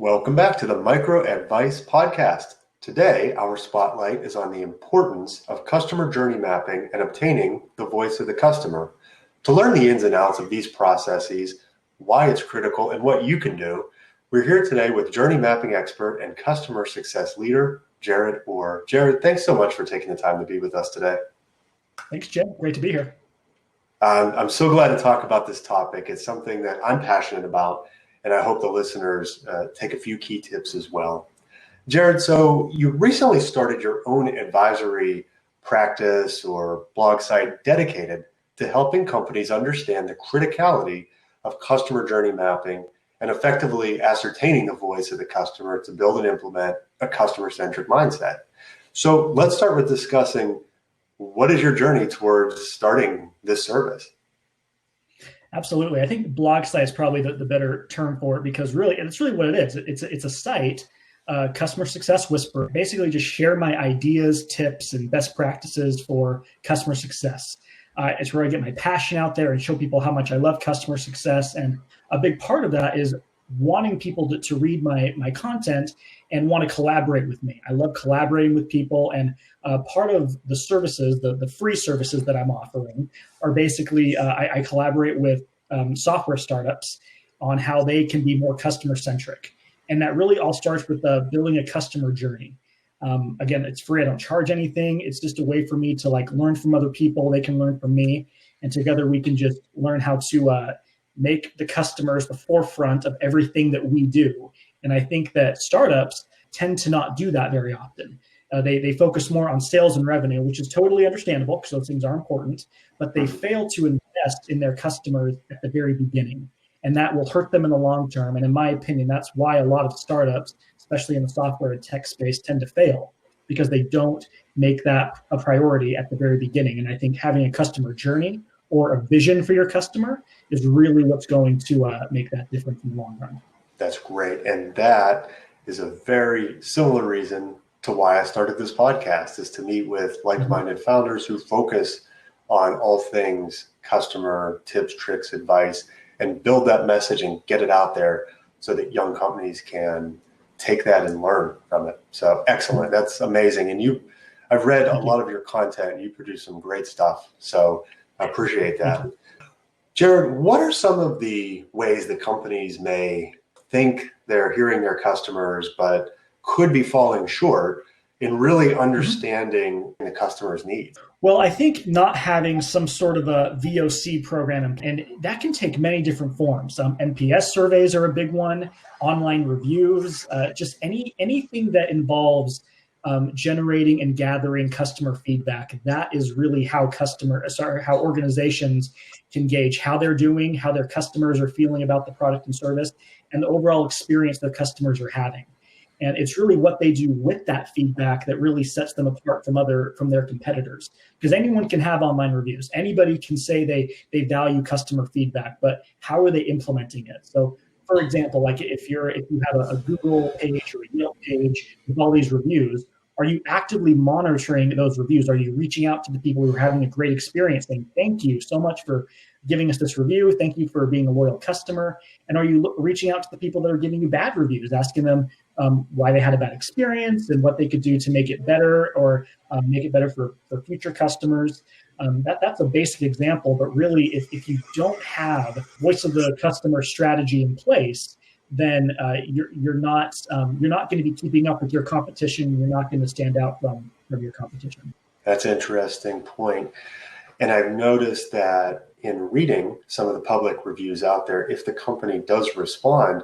Welcome back to the Micro Advice Podcast. Today, our spotlight is on the importance of customer journey mapping and obtaining the voice of the customer. To learn the ins and outs of these processes, why it's critical, and what you can do, we're here today with journey mapping expert and customer success leader, Jared Orr. Jared, thanks so much for taking the time to be with us today. Thanks, Jim. Great to be here. I'm so glad to talk about this topic. It's something that I'm passionate about, and I hope the listeners take a few key tips as well. Jared, so you recently started your own advisory practice or blog site dedicated to helping companies understand the criticality of customer journey mapping and effectively ascertaining the voice of the customer to build and implement a customer-centric mindset. So let's start with discussing what is your journey towards starting this service? Absolutely. I think blog site is probably the better term for it because really, and it's really what it is. It's a site, Customer Success Whisperer. Basically just share my ideas, tips, and best practices for customer success. It's where I get my passion out there and show people how much I love customer success. And a big part of that is wanting people to read my content and want to collaborate with me. I love collaborating with people, and part of the services, the free services that I'm offering are basically I collaborate with software startups on how they can be more customer centric. And that really all starts with building a customer journey. Again, it's free. I don't charge anything. It's just a way for me to learn from other people. They can learn from me, and together we can just learn how to make the customers the forefront of everything that we do. And I think that startups tend to not do that very often. They focus more on sales and revenue, which is totally understandable because those things are important, but they fail to invest in their customers at the very beginning. And that will hurt them in the long term. And in my opinion, that's why a lot of startups, especially in the software and tech space, tend to fail because they don't make that a priority at the very beginning. And I think having a customer journey or a vision for your customer is really what's going to make that difference in the long run. That's great. And that is a very similar reason to why I started this podcast, is to meet with like-minded founders who focus on all things customer tips, tricks, advice, and build that message and get it out there so that young companies can take that and learn from it. So excellent. That's amazing. And I've read a lot of your content. You produce some great stuff. So I appreciate that. Jared, what are some of the ways that companies may think they're hearing their customers, but could be falling short in really understanding the customer's needs? Well, I think not having some sort of a VOC program, and that can take many different forms. NPS surveys are a big one, online reviews, just anything that involves generating and gathering customer feedback. That is really how how organizations can gauge how they're doing, how their customers are feeling about the product and service, and the overall experience their customers are having. And it's really what they do with that feedback that really sets them apart from their competitors. Because anyone can have online reviews. Anybody can say they value customer feedback, but how are they implementing it? So, for example, if you have a Google page or a Yelp page with all these reviews, are you actively monitoring those reviews? Are you reaching out to the people who are having a great experience saying, thank you so much for giving us this review. Thank you for being a loyal customer. And are you reaching out to the people that are giving you bad reviews, asking them why they had a bad experience and what they could do to make it better or make it better for future customers? That's a basic example, but really if you don't have voice of the customer strategy in place, then you're not going to be keeping up with your competition. You're not going to stand out from your competition. That's an interesting point. And I've noticed that in reading some of the public reviews out there, if the company does respond,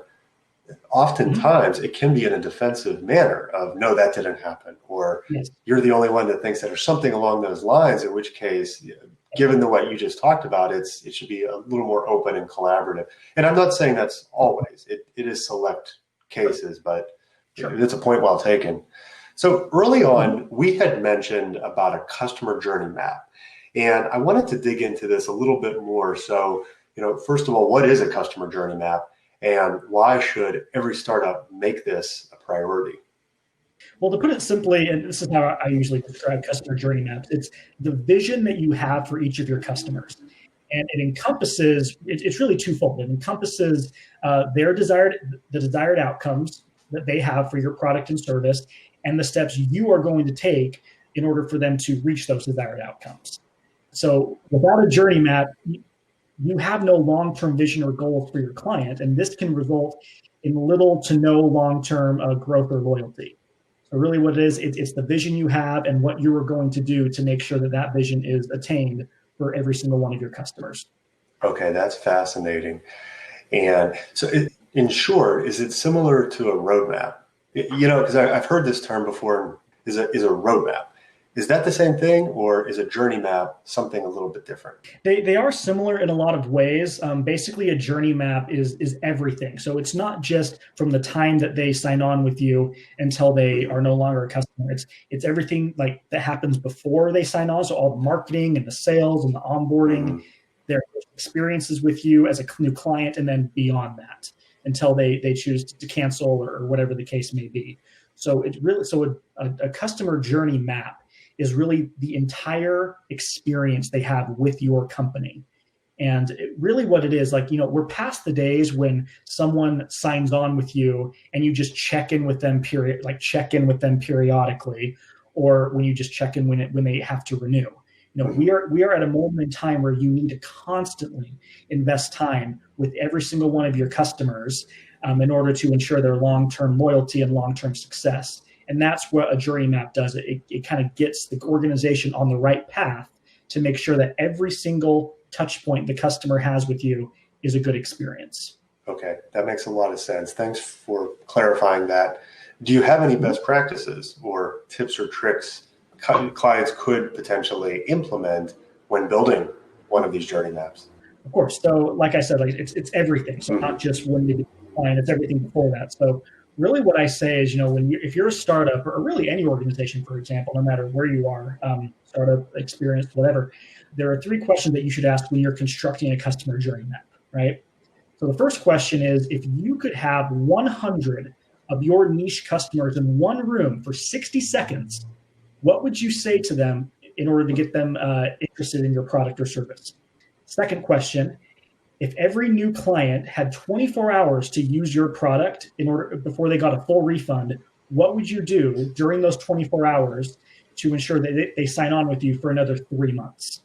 oftentimes it can be in a defensive manner of, no, that didn't happen, or yes, you're the only one that thinks that, or something along those lines, in which case, given what you just talked about, it should be a little more open and collaborative. And I'm not saying that's always. It is select cases, but it's a point well taken. So early on, we had mentioned about a customer journey map. And I wanted to dig into this a little bit more. So, first of all, what is a customer journey map? And why should every startup make this a priority? Well, to put it simply, and this is how I usually describe customer journey maps, it's the vision that you have for each of your customers. And it encompasses, it's really twofold. It encompasses the desired outcomes that they have for your product and service, and the steps you are going to take in order for them to reach those desired outcomes. So without a journey map, you have no long-term vision or goals for your client, and this can result in little to no long-term growth or loyalty. So really what it is, it's the vision you have and what you are going to do to make sure that that vision is attained for every single one of your customers. Okay, that's fascinating. And so in short, is it similar to a roadmap? Because I've heard this term before, is a roadmap. Is that the same thing, or is a journey map something a little bit different? They are similar in a lot of ways. Basically, a journey map is everything. So it's not just from the time that they sign on with you until they are no longer a customer. It's everything like that happens before they sign on. So all the marketing and the sales and the onboarding, their experiences with you as a new client, and then beyond that until they choose to cancel or whatever the case may be. So a customer journey map is really the entire experience they have with your company. And really what it is, we're past the days when someone signs on with you and you just check in with them periodically, or when you just check in when they have to renew. We are at a moment in time where you need to constantly invest time with every single one of your customers in order to ensure their long-term loyalty and long-term success. And that's what a journey map does. It kind of gets the organization on the right path to make sure that every single touch point the customer has with you is a good experience. Okay, that makes a lot of sense. Thanks for clarifying that. Do you have any best practices or tips or tricks clients could potentially implement when building one of these journey maps? Of course. So like I said, it's everything. So not just when you client, it's everything before that. So really what I say is, if you're a startup or really any organization, for example, no matter where you are, startup, experienced, whatever, there are 3 questions that you should ask when you're constructing a customer journey map, right? So the first question is, if you could have 100 of your niche customers in one room for 60 seconds, what would you say to them in order to get them interested in your product or service? Second question, if every new client had 24 hours to use your product before they got a full refund, what would you do during those 24 hours to ensure that they sign on with you for another 3 months?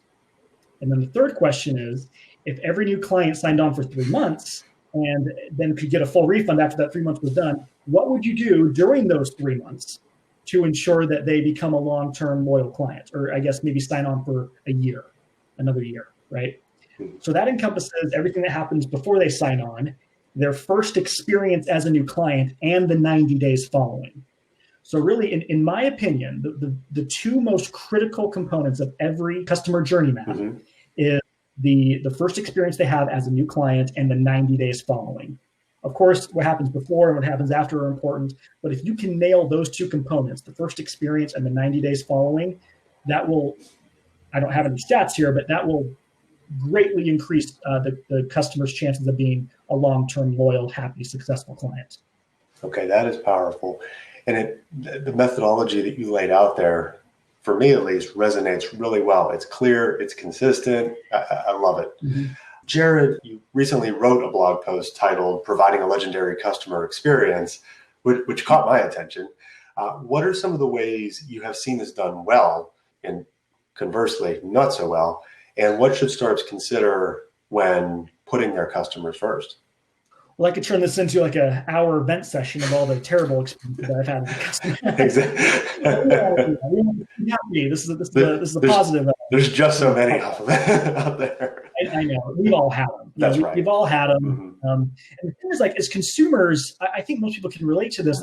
And then the third question is, if every new client signed on for 3 months and then could get a full refund after that 3 months was done, what would you do during those 3 months to ensure that they become a long-term loyal client, or I guess maybe sign on for another year, right? So that encompasses everything that happens before they sign on, their first experience as a new client, and the 90 days following. So really, in my opinion, the 2 most critical components of every customer journey map is the first experience they have as a new client and the 90 days following. Of course, what happens before and what happens after are important, but if you can nail those 2 components, the first experience and the 90 days following, that will, I don't have any stats here, but that will greatly increase the customer's chances of being a long-term, loyal, happy, successful client. Okay, that is powerful. And the methodology that you laid out there, for me at least, resonates really well. It's clear, it's consistent. I love it. Jared, you recently wrote a blog post titled Providing a Legendary Customer Experience, which caught my attention. What are some of the ways you have seen this done well and conversely not so well? And what should startups consider when putting their customers first? Well, I could turn this into like an hour event session of all the terrible experiences that I've had with customers. Exactly. This is a positive. There's just so many of them out there. I know. We've all had them. That's right. We've all had them. And the thing is, as consumers, I think most people can relate to this.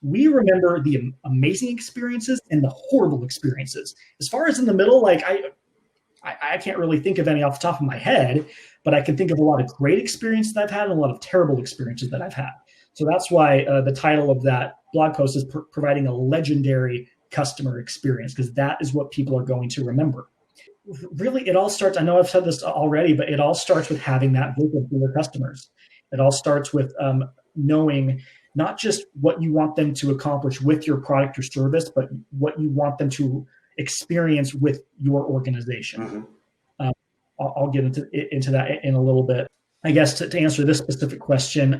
We remember the amazing experiences and the horrible experiences. As far as in the middle, I can't really think of any off the top of my head, but I can think of a lot of great experiences that I've had and a lot of terrible experiences that I've had. So that's why the title of that blog post is providing a legendary customer experience, because that is what people are going to remember. Really, it all starts, I know I've said this already, but it all starts with having that vision for your customers. It all starts with knowing not just what you want them to accomplish with your product or service, but what you want them to experience with your organization. I'll get into that in a little bit. I guess to answer this specific question,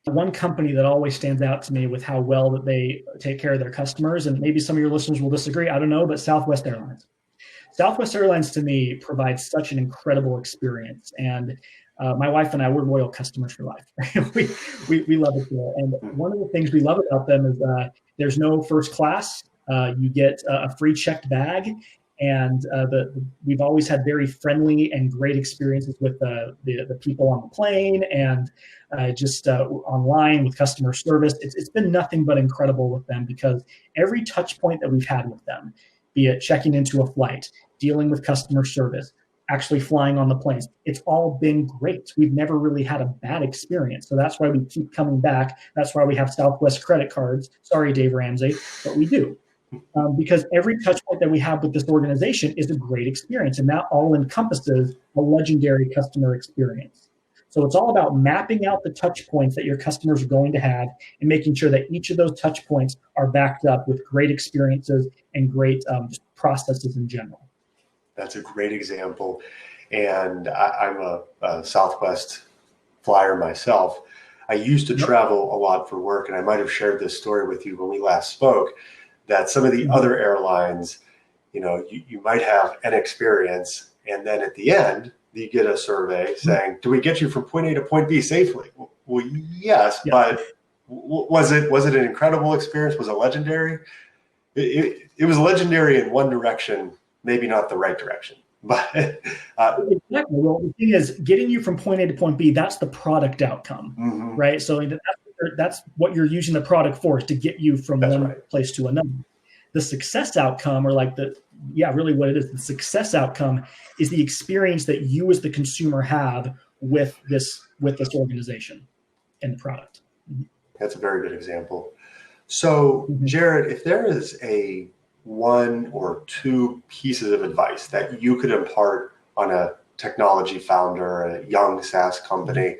one company that always stands out to me with how well that they take care of their customers, and maybe some of your listeners will disagree, I don't know, but Southwest Airlines. Southwest Airlines to me provides such an incredible experience. And my wife and I, we're loyal customers for life. we love it there. And one of the things we love about them is there's no first class. You get a free checked bag. And we've always had very friendly and great experiences with the people on the plane and just online with customer service. It's been nothing but incredible with them because every touch point that we've had with them, be it checking into a flight, dealing with customer service, actually flying on the planes, it's all been great. We've never really had a bad experience. So that's why we keep coming back. That's why we have Southwest credit cards. Sorry, Dave Ramsey, but we do. Because every touch point that we have with this organization is a great experience, and that all encompasses a legendary customer experience. So it's all about mapping out the touch points that your customers are going to have and making sure that each of those touch points are backed up with great experiences and great just processes in general. That's a great example. And I'm a Southwest flyer myself. I used to travel a lot for work, and I might have shared this story with you when we last spoke, that some of the other airlines, you might have an experience, and then at the end, you get a survey saying, do we get you from point A to point B safely? Well, yes, but was it an incredible experience? Was it legendary? It was legendary in one direction, maybe not the right direction. But exactly. Well, the thing is, getting you from point A to point B, that's the product outcome, right? So that's what you're using the product for, is to get you from one place to another. The success outcome, or really what it is, the success outcome is the experience that you as the consumer have with this organization and the product. That's a very good example. So, Jared, if there is a one or two pieces of advice that you could impart on a technology founder, a young SaaS company,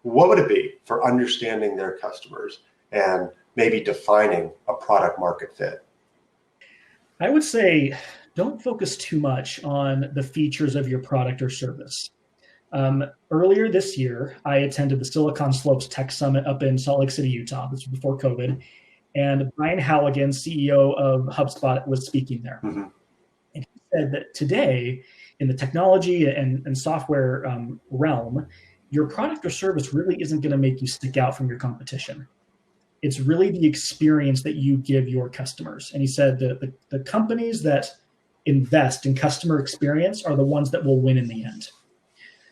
what would it be for understanding their customers and maybe defining a product market fit? I would say don't focus too much on the features of your product or service. Earlier this year, I attended the Silicon Slopes Tech Summit up in Salt Lake City, Utah. This was before COVID. And Brian Halligan, CEO of HubSpot, was speaking there. And he said that today, in the technology and software realm, your product or service really isn't going to make you stick out from your competition. It's really the experience that you give your customers. And he said that the companies that invest in customer experience are the ones that will win in the end.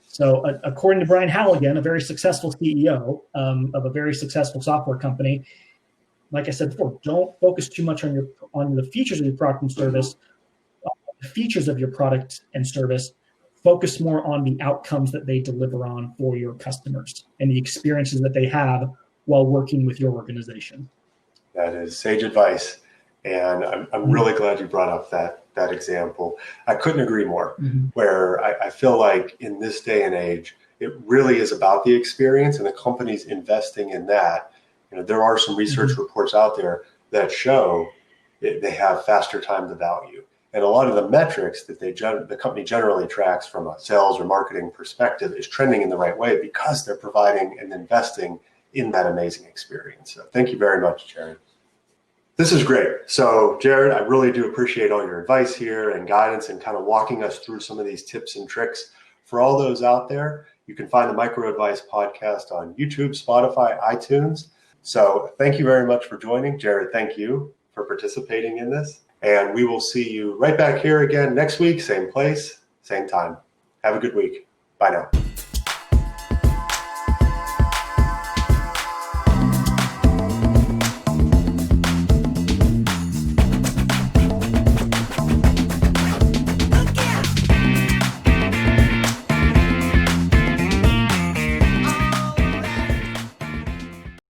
So according to Brian Halligan, a very successful CEO of a very successful software company, like I said before, don't focus too much on the features of your product and service, the features of your product and service. Focus more on the outcomes that they deliver on for your customers and the experiences that they have while working with your organization. That is sage advice. And I'm really glad you brought up that example. I couldn't agree more, where I feel like in this day and age, it really is about the experience, and the company's investing in that. There are some research reports out there that show they have faster time to value. And a lot of the metrics that the company generally tracks from a sales or marketing perspective is trending in the right way because they're providing and investing in that amazing experience. So thank you very much, Jared. This is great. So Jared, I really do appreciate all your advice here and guidance and kind of walking us through some of these tips and tricks. For all those out there, you can find the Micro Advice podcast on YouTube, Spotify, iTunes. So thank you very much for joining. Jared, thank you for participating in this. And we will see you right back here again next week, same place, same time. Have a good week. Bye now.